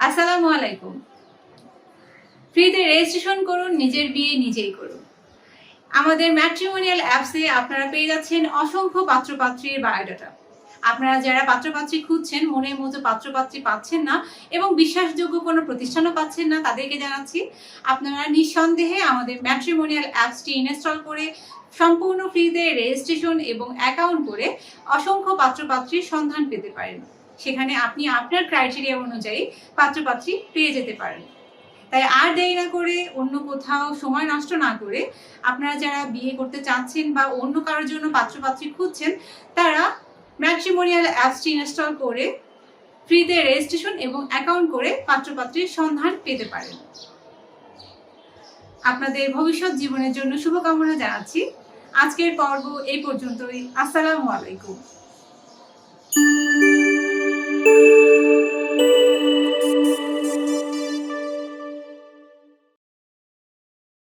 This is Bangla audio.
আসসালামু আলাইকুম। ফ্রিতে রেজিস্ট্রেশন করুন, নিজের বিয়ে নিজেই করুন। আমাদের ম্যাট্রিমোনিয়াল অ্যাপসে আপনারা পেয়ে যাচ্ছেন অসংখ্য পাত্রপাত্রীর বায়োডাটা। আপনারা যারা পাত্রপাত্রী খুঁজছেন, মনের মতো পাত্রপাত্রী পাচ্ছেন না এবং বিশ্বাসযোগ্য কোনো প্রতিষ্ঠানও পাচ্ছেন না, তাদেরকে জানাচ্ছি আপনারা নিঃসন্দেহে আমাদের ম্যাট্রিমোনিয়াল অ্যাপসটি ইনস্টল করে সম্পূর্ণ ফ্রিতে রেজিস্ট্রেশন এবং অ্যাকাউন্ট করে অসংখ্য পাত্রপাত্রীর সন্ধান পেতে পারেন। সেখানে আপনি আপনার ক্রাইটেরিয়া অনুযায়ী পাত্রপাত্রী পেয়ে যেতে পারেন। তাই আর দেরি না করে, অন্য কোথাও সময় নষ্ট না করে, আপনারা যারা বিয়ে করতে চাচ্ছেন বা অন্য কারোর জন্য পাত্রপাত্রী খুঁজছেন, তারা ম্যাট্রিমোনিয়াল অ্যাপসটি ইনস্টল করে ফ্রিতে রেজিস্ট্রেশন এবং অ্যাকাউন্ট করে পাত্রপাত্রীর সন্ধান পেতে পারেন। আপনাদের ভবিষ্যৎ জীবনের জন্য শুভকামনা জানাচ্ছি। আজকের পর্ব এই পর্যন্তই। আসসালামু আলাইকুম।